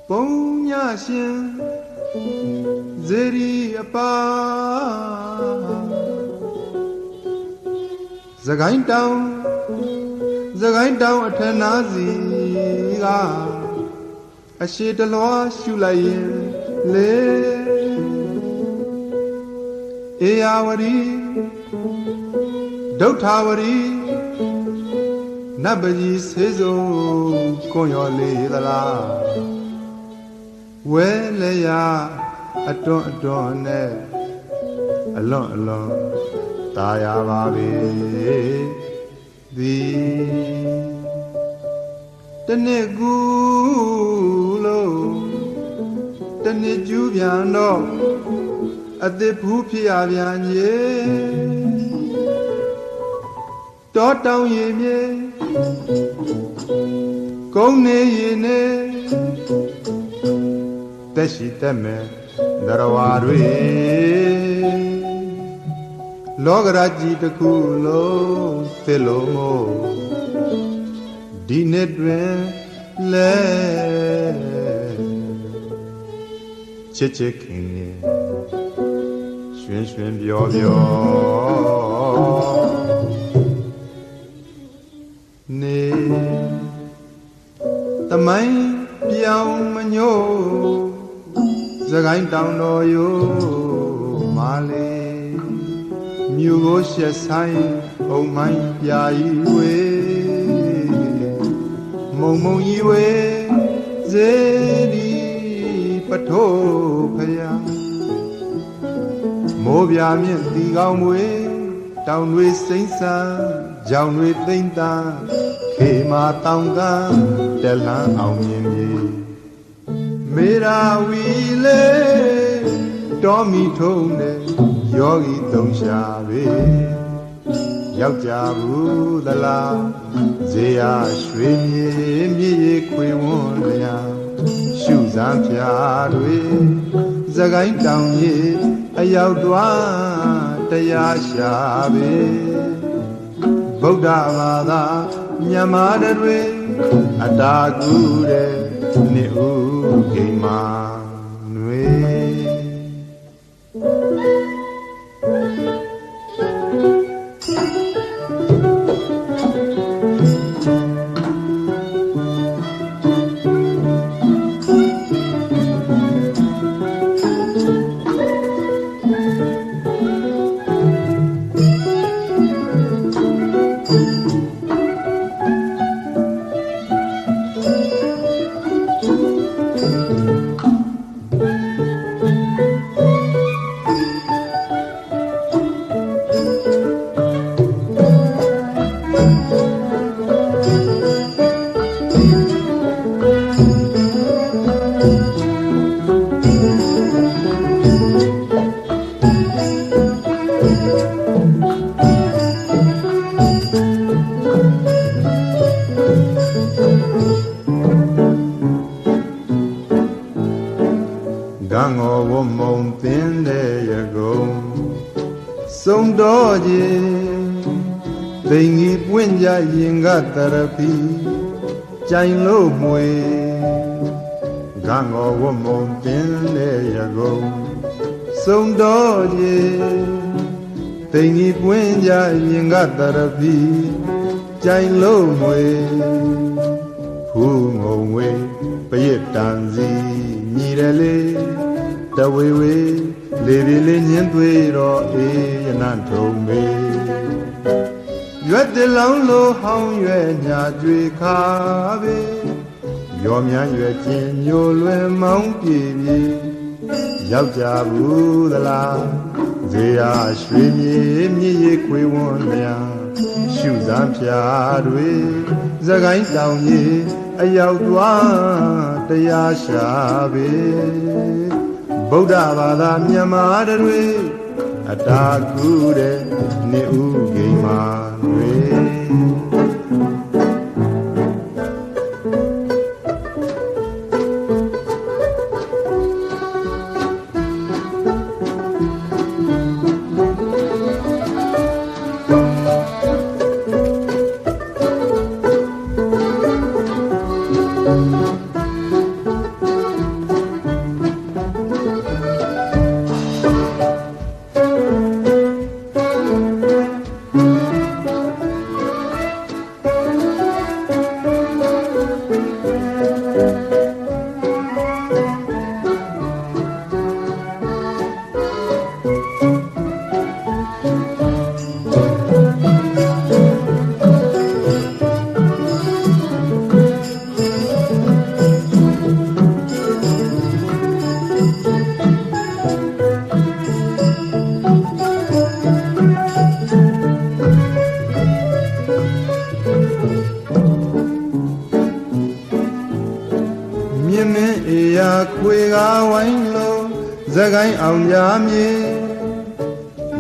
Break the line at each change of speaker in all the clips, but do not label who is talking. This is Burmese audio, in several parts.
ပုံညာရှင်ဇေရီအပါစကိုင်းတောင်အထနာစီကအရှိတလွားရှုလိုက်ရင်လေအေယာဝရီဒုဋ္ဌာဝရီနတ်ပကြီးဆေးစုံကွန်ရော်လေးသလားဝဲလေရအတွန်းနဲ့အလွန်ตาရပါပေသည်တနေ့ကူလို့တနေ့ကျူးပြန်တော့အသစ်ဘူးဖြစ်ရပြန်ကြီးတောတောင်ရေမြေကုန်းနေရေနေတက်ရှိတက်မဲ့ဒရဝါတွေလောကရာကြီးတစ်ခုလုံးသစ်လုံးမို့ဒီနေ့တွင်လဲချစ်ခင်ရွှင်ပြောနေတမိုင်းပြောင်းမညို့စကိုင်းတောင်တော်ရိုးမာလေးမြို့ကိုရှက်ဆိုင်အုံမိုင်းပြာဤဝေမုံဤဝေဇေဒီပထိုးဖယားမိုးပြမြင့်တီကောင်းမွေတောင်တွေစိမ့်ဆန်းကြောင်တွေသိမ့်တန်းခေမာတောင်ကတလန်းအောင်မြင်မြေမေရာဝီလေတော်မီထုံးတဲ့ယောဂီသုံးရှာပဲယောက်ျားဘူးသလားဇေယရွှေမြေမြေခွေဝန်းလျာရှုစမ်းဖြာတွေစကိုင်းတောင်ကြီးအရောက်သွားတရားရှာပဲဗုဒ္ဓဘာသာမြန်မာတွေအတာကူတဲ့နေဥကိမာနွေဆုံးတော်ခြင်းသိင်ကြီးပွင့်ကြရင်ကတရပီကြိုင်လို့မွေဂံငောဝမုံပင်လေရကုန်ဆုံးတော်ခြင်းသိင်ကြီးပွင့်ကြရင်ကတရပီကြိုင်လို့မွေဖူးငုံဝေပရစ်တန်စီမြည်တယ်လေတဝေဝေလေဒီလေးညင်းသွေးတော်အေးရနထုံမေရွက်တလောင်းလိုဟောင်းရွယ်ညာကြွေခါပဲရောမြန်းရွယ်ချင်းညိုလွယ်မောင်းပြေပြေယောက်ျားဘူးသလားဇေယရွှေမြေမြေရခွေဝန်းလျာရှုစမ်းဖြာတွေစကိုင်းတောင်ကြီးအရောက်သွားတရားရှာပဲဗုဒ္ဓဘာသာမြန်မာတွေအတာကူတဲ့နေဥကိမာတွေ
မ
ခွေကားဝိုင်းလုံးစကိုင်းအောင်ကြမြေ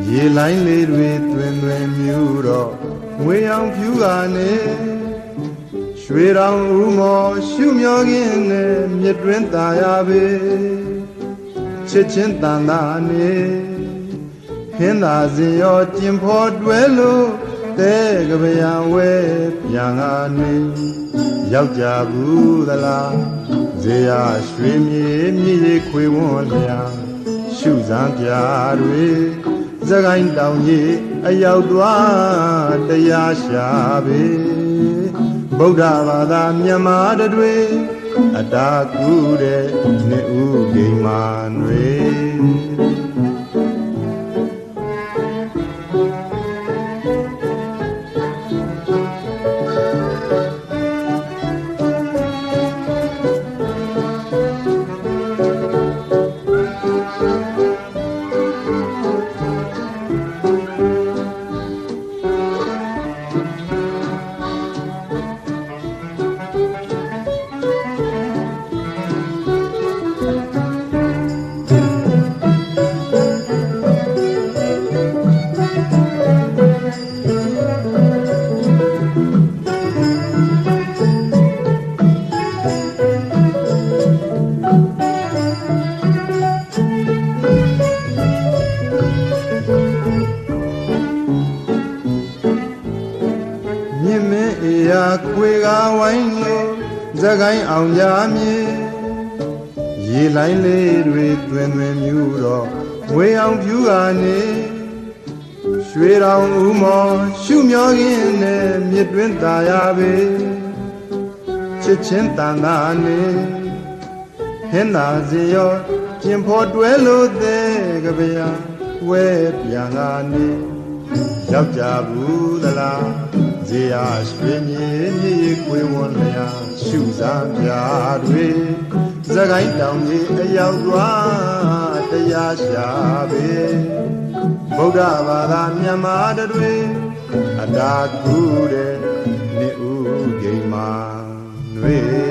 ရေလိုင်းလေးတွေတွင်တွင်မြူတော့ငွေအောင်ဖြူကနေရွှေတောင်ဦးမော်ရှုမျောခင်းနဲ့မြစ်တွင်ตาရပေချစ်ချင်းတန်တာနေဟင်းသာစင်ရောကျင်ဖော်တွဲလို့တဲကပယံဝဲပြန်ကနေရောက်ကြဘူးသလားဇေယရွှေမြေမြည်ရီခွေဝွန်လျာရှုစမ်းပြတွေစကိုင်းတောင်ကြီးအရောက်သွားတရားရှာပေဗုဒ္ဓဘာသာမြန်မာတွေအတာကူတဲ့နေဥဂိမာတွေခွေကားဝိုင်းလို့စကိုင်းအောင်ကြမြေရေလိုင်းလေးတွေတွင်တွင်မြူတော့ဝေအောင်ဖြူကနေရွှေတောင်ဦးမော်ရှုမျောခင်းနဲ့မြစ်တွင်ตาရပေချစ်ချင်းတန်တာနေဟင်းသာစင်ရောကျင်ဖော်တွဲလို့တဲ့ကပယံဝဲပြန်ကနေရောက်ကြဘူးသလားဇေယရွှေမြေမြည်ရီခွေဝွန်လျာရှုစားပြတွေစကိုင်းတောင်ကြီးအရောက်သွားတရားရှာပေဗုဒ္ဓဘာသာမြန်မာတွေအတာကူတဲ့နေဥဂိမာတွေ